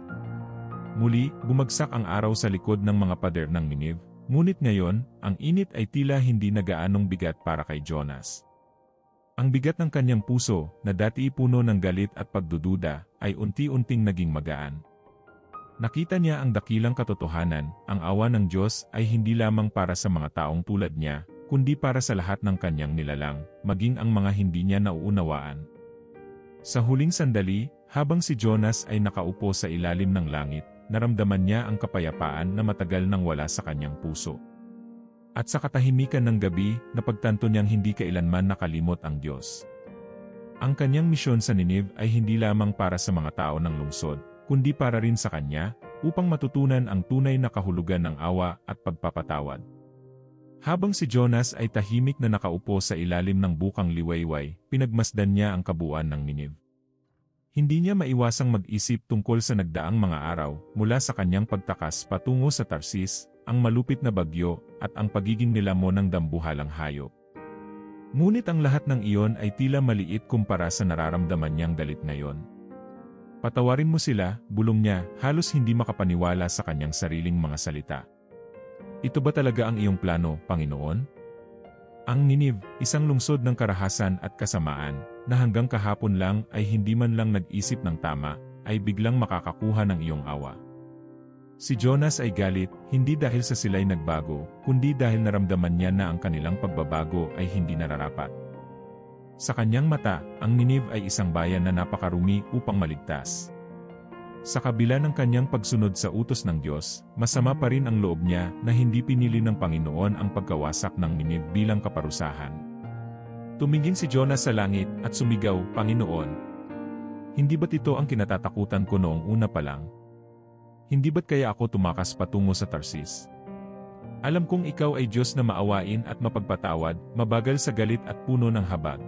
Muli, bumagsak ang araw sa likod ng mga pader ng Ninive, ngunit ngayon, ang init ay tila hindi na gaanong bigat para kay Jonas. Ang bigat ng kanyang puso, na dati puno ng galit at pagdududa, ay unti-unting naging magaan. Nakita niya ang dakilang katotohanan, ang awa ng Diyos ay hindi lamang para sa mga taong tulad niya, kundi para sa lahat ng kanyang nilalang, maging ang mga hindi niya nauunawaan. Sa huling sandali, habang si Jonas ay nakaupo sa ilalim ng langit, naramdaman niya ang kapayapaan na matagal nang wala sa kanyang puso. At sa katahimikan ng gabi, napagtanto niyang hindi kailanman nakalimot ang Diyos. Ang kanyang misyon sa Ninive ay hindi lamang para sa mga tao ng lungsod, kundi para rin sa kanya, upang matutunan ang tunay na kahulugan ng awa at pagpapatawad. Habang si Jonas ay tahimik na nakaupo sa ilalim ng bukang liwayway, pinagmasdan niya ang kabuuan ng Ninive. Hindi niya maiwasang mag-isip tungkol sa nagdaang mga araw, mula sa kanyang pagtakas patungo sa Tarsis, ang malupit na bagyo, at ang pagiging nilamon ng dambuhalang hayop. Ngunit ang lahat ng iyon ay tila maliit kumpara sa nararamdaman niyang galit ngayon. Patawarin mo sila, bulong niya, halos hindi makapaniwala sa kanyang sariling mga salita. Ito ba talaga ang iyong plano, Panginoon? Ang Ninive, isang lungsod ng karahasan at kasamaan, na hanggang kahapon lang ay hindi man lang nag-isip ng tama, ay biglang makakakuha ng iyong awa. Si Jonas ay galit, hindi dahil sa sila'y nagbago, kundi dahil naramdaman niya na ang kanilang pagbabago ay hindi nararapat. Sa kanyang mata, ang Ninive ay isang bayan na napakarumi upang maligtas. Sa kabila ng kanyang pagsunod sa utos ng Diyos, masama pa rin ang loob niya na hindi pinili ng Panginoon ang pagkawasak ng Ninive bilang kaparusahan. Tumingin si Jonas sa langit at sumigaw, Panginoon, hindi ba't ito ang kinatatakutan ko noong una pa lang? Hindi ba't kaya ako tumakas patungo sa Tarsis? Alam kong ikaw ay Diyos na maawain at mapagpatawad, mabagal sa galit at puno ng habag.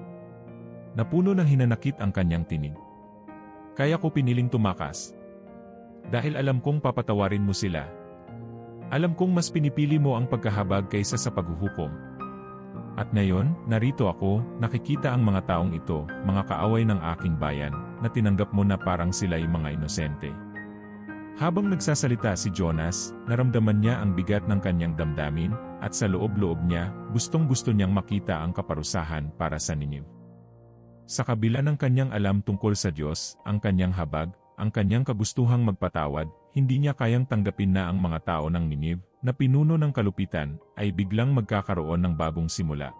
Napuno ng hinanakit ang kanyang tinig. Kaya ko piniling tumakas. Dahil alam kong papatawarin mo sila. Alam kong mas pinipili mo ang pagkahabag kaysa sa paghuhukom. At ngayon, narito ako, nakikita ang mga taong ito, mga kaaway ng aking bayan, na tinanggap mo na parang sila'y mga inosente. Habang nagsasalita si Jonas, naramdaman niya ang bigat ng kanyang damdamin, at sa loob-loob niya, gustong-gusto niyang makita ang kaparusahan para sa Ninive. Sa kabila ng kanyang alam tungkol sa Diyos, ang kanyang habag, ang kanyang kagustuhang magpatawad, hindi niya kayang tanggapin na ang mga tao ng Ninive, na pinuno ng kalupitan, ay biglang magkakaroon ng bagong simula.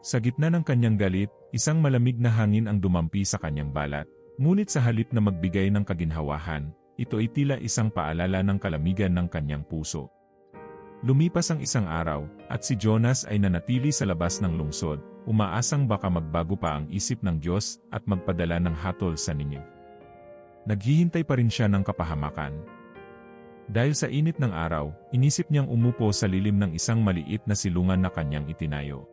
Sa gitna ng kanyang galit, isang malamig na hangin ang dumampi sa kanyang balat, ngunit sa halip na magbigay ng kaginhawahan, ito ay tila isang paalala ng kalamigan ng kanyang puso. Lumipas ang isang araw, at si Jonas ay nanatili sa labas ng lungsod, umaasang baka magbago pa ang isip ng Diyos at magpadala ng hatol sa Ninive. Naghihintay pa rin siya ng kapahamakan. Dahil sa init ng araw, inisip niyang umupo sa lilim ng isang maliit na silungan na kanyang itinayo.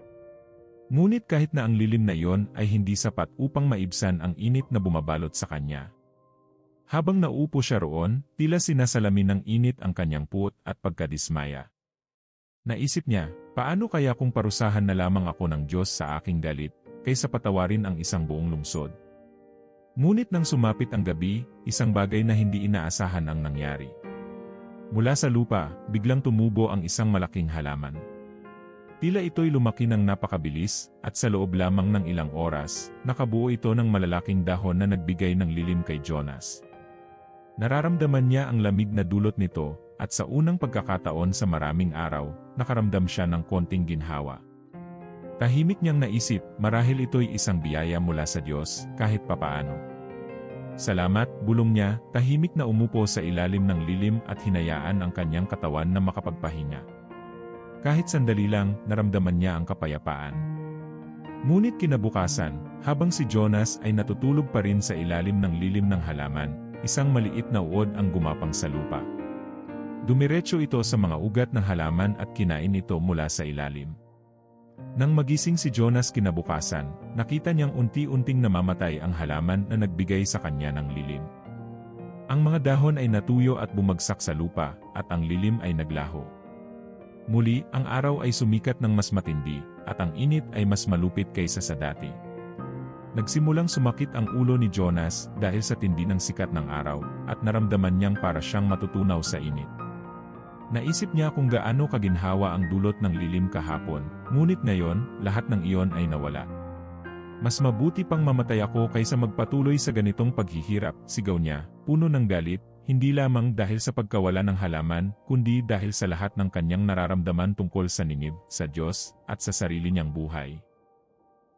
Ngunit kahit na ang lilim na iyon ay hindi sapat upang maibsan ang init na bumabalot sa kanya. Habang nauupo siya roon, tila sinasalamin ng init ang kanyang puot at pagkadismaya. Naisip niya, paano kaya kung parusahan na lamang ako ng Diyos sa aking galit, kaysa patawarin ang isang buong lungsod? Ngunit nang sumapit ang gabi, isang bagay na hindi inaasahan ang nangyari. Mula sa lupa, biglang tumubo ang isang malaking halaman. Tila ito'y lumaki ng napakabilis, at sa loob lamang ng ilang oras, nakabuo ito ng malalaking dahon na nagbigay ng lilim kay Jonas. Nararamdaman niya ang lamig na dulot nito, at sa unang pagkakataon sa maraming araw, nakaramdam siya ng konting ginhawa. Tahimik niyang naisip, marahil ito'y isang biyaya mula sa Diyos, kahit papaano. Salamat, bulong niya, tahimik na umupo sa ilalim ng lilim at hinayaan ang kanyang katawan na makapagpahinga. Kahit sandali lang, naramdaman niya ang kapayapaan. Ngunit kinabukasan, habang si Jonas ay natutulog pa rin sa ilalim ng lilim ng halaman, isang maliit na uod ang gumapang sa lupa. Dumiretso ito sa mga ugat ng halaman at kinain ito mula sa ilalim. Nang magising si Jonas kinabukasan, nakita niyang unti-unting namamatay ang halaman na nagbigay sa kanya ng lilim. Ang mga dahon ay natuyo at bumagsak sa lupa, at ang lilim ay naglaho. Muli, ang araw ay sumikat ng mas matindi, at ang init ay mas malupit kaysa sa dati. Nagsimulang sumakit ang ulo ni Jonas dahil sa tindi ng sikat ng araw, at naramdaman niyang para siyang matutunaw sa init. Naisip niya kung gaano kaginhawa ang dulot ng lilim kahapon, ngunit ngayon, lahat ng iyon ay nawala. Mas mabuti pang mamatay ako kaysa magpatuloy sa ganitong paghihirap, sigaw niya, puno ng galit, hindi lamang dahil sa pagkawala ng halaman, kundi dahil sa lahat ng kanyang nararamdaman tungkol sa Ninive, sa Diyos, at sa sarili niyang buhay.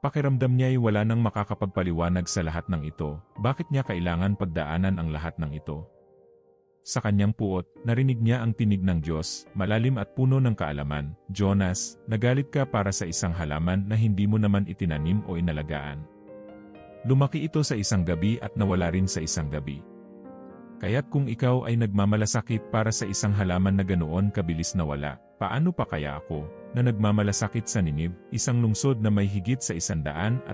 Pakiramdam niya ay wala nang makakapagpaliwanag sa lahat ng ito, bakit niya kailangan pagdaanan ang lahat ng ito? Sa kanyang puot, narinig niya ang tinig ng Diyos, malalim at puno ng kaalaman, Jonas, nagalit ka para sa isang halaman na hindi mo naman itinanim o inalagaan. Lumaki ito sa isang gabi at nawala rin sa isang gabi. Kaya't kung ikaw ay nagmamalasakit para sa isang halaman na ganoon kabilis nawala, paano pa kaya ako, na nagmamalasakit sa Ninive, isang lungsod na may higit sa 120,000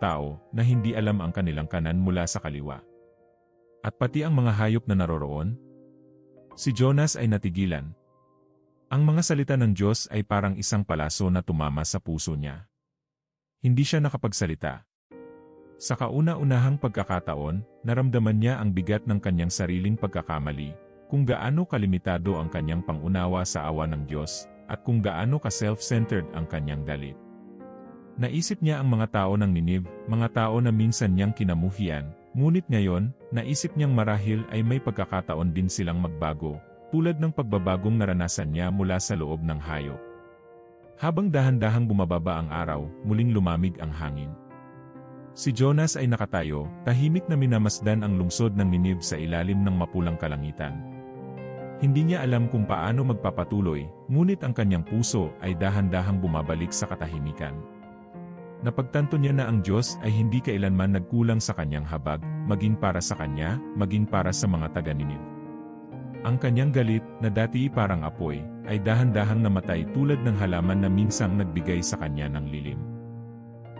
tao na hindi alam ang kanilang kanan mula sa kaliwa? At pati ang mga hayop na naroroon? Si Jonas ay natigilan. Ang mga salita ng Diyos ay parang isang palaso na tumama sa puso niya. Hindi siya nakapagsalita. Sa kauna-unahang pagkakataon, naramdaman niya ang bigat ng kanyang sariling pagkakamali, kung gaano kalimitado ang kanyang pangunawa sa awa ng Diyos, at kung gaano ka-self-centered ang kanyang galit. Naisip niya ang mga tao ng Ninive, mga tao na minsan niyang kinamuhian, ngunit ngayon, naisip niyang marahil ay may pagkakataon din silang magbago, tulad ng pagbabagong naranasan niya mula sa loob ng hayop. Habang dahan-dahang bumababa ang araw, muling lumamig ang hangin. Si Jonas ay nakatayo, tahimik na minamasdan ang lungsod ng Ninive sa ilalim ng mapulang kalangitan. Hindi niya alam kung paano magpapatuloy, ngunit ang kanyang puso ay dahan-dahang bumabalik sa katahimikan. Napagtanto niya na ang Diyos ay hindi kailanman nagkulang sa kanyang habag, maging para sa kanya, maging para sa mga taga-Ninive. Ang kanyang galit, na dati parang apoy, ay dahan-dahang namatay tulad ng halaman na minsang nagbigay sa kanya ng lilim.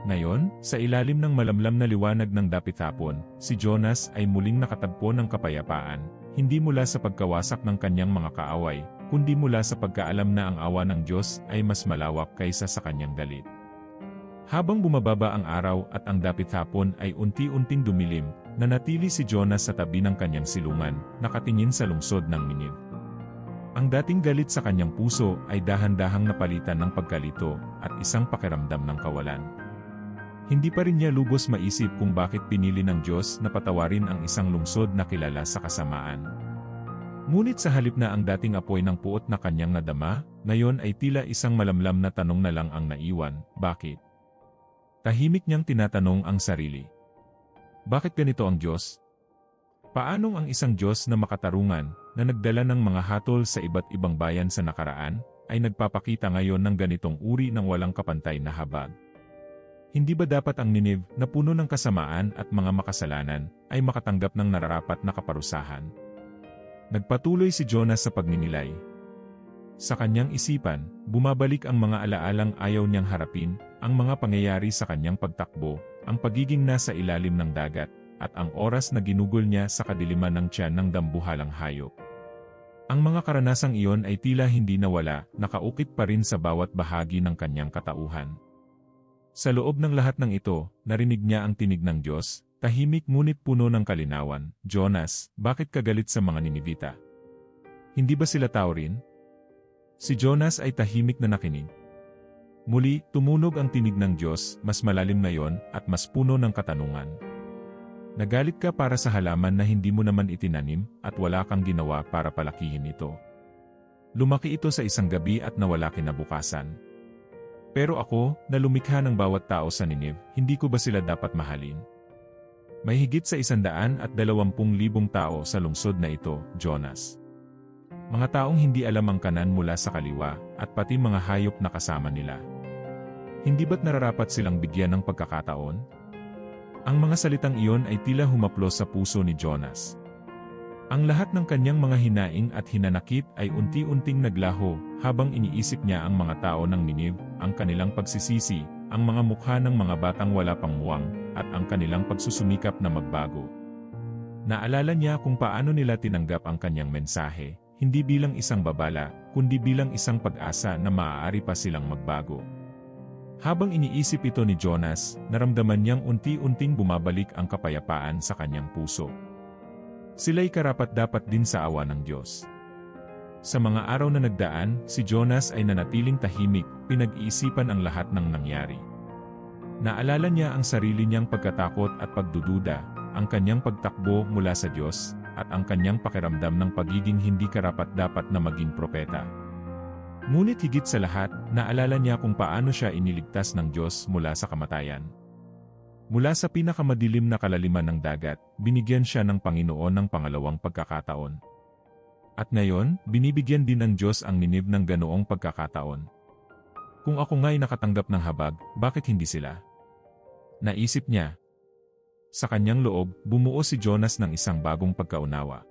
Ngayon, sa ilalim ng malamlam na liwanag ng dapit hapon, si Jonas ay muling nakatagpo ng kapayapaan, hindi mula sa pagkawasak ng kanyang mga kaaway, kundi mula sa pagkaalam na ang awa ng Diyos ay mas malawak kaysa sa kanyang galit. Habang bumababa ang araw at ang dapit hapon ay unti-unting dumilim, nanatili si Jonas sa tabi ng kanyang silungan, nakatingin sa lungsod ng Ninive. Ang dating galit sa kanyang puso ay dahan-dahang napalitan ng pagkalito at isang pakiramdam ng kawalan. Hindi pa rin niya lubos maisip kung bakit pinili ng Diyos na patawarin ang isang lungsod na kilala sa kasamaan. Ngunit sa halip na ang dating apoy ng puot na kanyang nadama, ngayon ay tila isang malamlam na tanong na lang ang naiwan, bakit? Tahimik niyang tinatanong ang sarili. Bakit ganito ang Diyos? Paanong ang isang Diyos na makatarungan, na nagdala ng mga hatol sa iba't ibang bayan sa nakaraan, ay nagpapakita ngayon ng ganitong uri ng walang kapantay na habag? Hindi ba dapat ang Ninive, na puno ng kasamaan at mga makasalanan, ay makatanggap ng nararapat na kaparusahan? Nagpatuloy si Jonas sa pagninilay. Sa kanyang isipan, bumabalik ang mga alaalang ayaw niyang harapin, ang mga pangyayari sa kanyang pagtakbo, ang pagiging nasa ilalim ng dagat, at ang oras na ginugol niya sa kadiliman ng tiyan ng dambuhalang hayop. Ang mga karanasang iyon ay tila hindi nawala, nakaukit pa rin sa bawat bahagi ng kanyang katauhan. Sa loob ng lahat ng ito, narinig niya ang tinig ng Diyos, tahimik ngunit puno ng kalinawan, Jonas, bakit ka galit sa mga Ninivita? Hindi ba sila tao rin? Si Jonas ay tahimik na nakinig. Muli, tumunog ang tinig ng Diyos, mas malalim ngayon, at mas puno ng katanungan. Nagalit ka para sa halaman na hindi mo naman itinanim, at wala kang ginawa para palakihin ito. Lumaki ito sa isang gabi at nawala kinabukasan. Pero ako, na lumikha ng bawat tao sa Ninive, hindi ko ba sila dapat mahalin? May higit sa 120,000 tao sa lungsod na ito, Jonas. Mga taong hindi alam ang kanan mula sa kaliwa, at pati mga hayop na kasama nila. Hindi ba't nararapat silang bigyan ng pagkakataon? Ang mga salitang iyon ay tila humaplos sa puso ni Jonas. Ang lahat ng kanyang mga hinaing at hinanakit ay unti-unting naglaho, habang iniisip niya ang mga tao ng Ninive, ang kanilang pagsisisi, ang mga mukha ng mga batang wala pang muwang, at ang kanilang pagsusumikap na magbago. Naalala niya kung paano nila tinanggap ang kanyang mensahe, hindi bilang isang babala, kundi bilang isang pag-asa na maaari pa silang magbago. Habang iniisip ito ni Jonas, naramdaman niyang unti-unting bumabalik ang kapayapaan sa kanyang puso. Sila'y karapat-dapat din sa awa ng Diyos. Sa mga araw na nagdaan, si Jonas ay nanatiling tahimik, pinag-iisipan ang lahat ng nangyari. Naalala niya ang sarili niyang pagkatakot at pagdududa, ang kanyang pagtakbo mula sa Diyos, at ang kanyang pakiramdam ng pagiging hindi karapat-dapat na maging propeta. Ngunit higit sa lahat, naalala niya kung paano siya iniligtas ng Diyos mula sa kamatayan. Mula sa pinakamadilim na kalaliman ng dagat, binigyan siya ng Panginoon ng pangalawang pagkakataon. At ngayon, binibigyan din ng Diyos ang Nineve ng ganoong pagkakataon. Kung ako nga'y nakatanggap ng habag, bakit hindi sila? Naisip niya. Sa kanyang loob, bumuo si Jonas ng isang bagong pagkaunawa.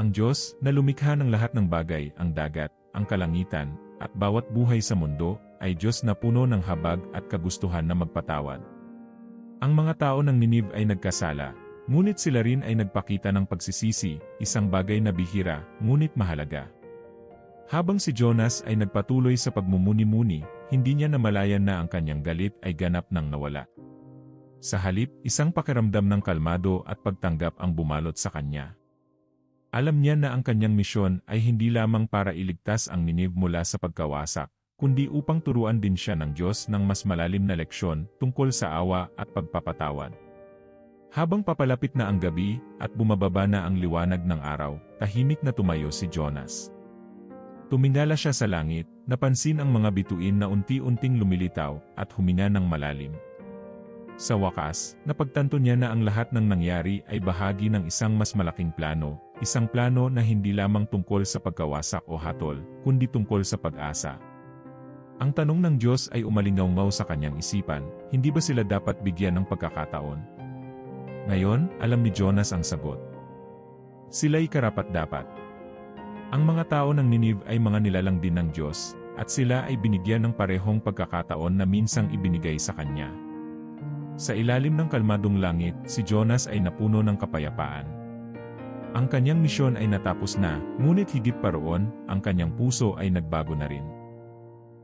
Ang Diyos, na lumikha ng lahat ng bagay, ang dagat, ang kalangitan, at bawat buhay sa mundo, ay Diyos na puno ng habag at kagustuhan na magpatawad. Ang mga tao ng Nineve ay nagkasala, ngunit sila rin ay nagpakita ng pagsisisi, isang bagay na bihira, ngunit mahalaga. Habang si Jonas ay nagpatuloy sa pagmumuni-muni, hindi niya namalayan na ang kanyang galit ay ganap nang nawala. Sa halip, isang pakiramdam ng kalmado at pagtanggap ang bumalot sa kanya. Alam niya na ang kanyang misyon ay hindi lamang para iligtas ang Nineve mula sa pagkawasak, kundi upang turuan din siya ng Diyos ng mas malalim na leksyon tungkol sa awa at pagpapatawad. Habang papalapit na ang gabi at bumababa na ang liwanag ng araw, tahimik na tumayo si Jonas. Tumingala siya sa langit, napansin ang mga bituin na unti-unting lumilitaw at huminga ng malalim. Sa wakas, napagtanto niya na ang lahat ng nangyari ay bahagi ng isang mas malaking plano, isang plano na hindi lamang tungkol sa pagkawasak o hatol, kundi tungkol sa pag-asa. Ang tanong ng Diyos ay umalingaw-ngaw sa kanyang isipan, hindi ba sila dapat bigyan ng pagkakataon? Ngayon, alam ni Jonas ang sagot. Sila'y karapat-dapat. Ang mga tao ng Nineve ay mga nilalang din ng Diyos, at sila ay binigyan ng parehong pagkakataon na minsang ibinigay sa kanya. Sa ilalim ng kalmadong langit, si Jonas ay napuno ng kapayapaan. Ang kanyang misyon ay natapos na, ngunit higit pa roon, ang kanyang puso ay nagbago na rin.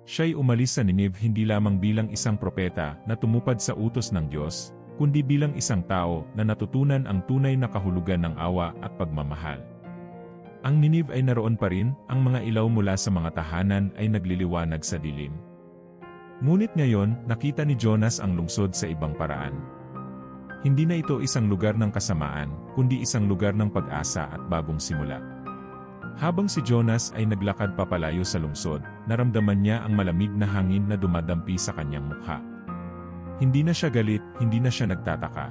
Siya'y umalis sa Nineve hindi lamang bilang isang propeta na tumupad sa utos ng Diyos, kundi bilang isang tao na natutunan ang tunay na kahulugan ng awa at pagmamahal. Ang Nineve ay naroon pa rin, ang mga ilaw mula sa mga tahanan ay nagliliwanag sa dilim. Ngunit ngayon, nakita ni Jonas ang lungsod sa ibang paraan. Hindi na ito isang lugar ng kasamaan, kundi isang lugar ng pag-asa at bagong simula. Habang si Jonas ay naglakad papalayo sa lungsod, naramdaman niya ang malamig na hangin na dumadampi sa kanyang mukha. Hindi na siya galit, hindi na siya nagtataka.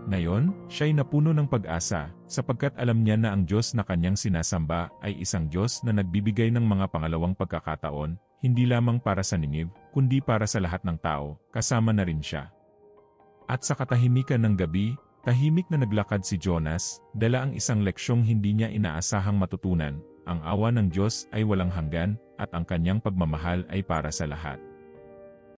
Ngayon, siya'y napuno ng pag-asa, sapagkat alam niya na ang Diyos na kanyang sinasamba ay isang Diyos na nagbibigay ng mga pangalawang pagkakataon, hindi lamang para sa Nineve, kundi para sa lahat ng tao, kasama na rin siya. At sa katahimikan ng gabi, tahimik na naglakad si Jonas, dala ang isang leksyong hindi niya inaasahang matutunan, ang awa ng Diyos ay walang hanggan, at ang kanyang pagmamahal ay para sa lahat.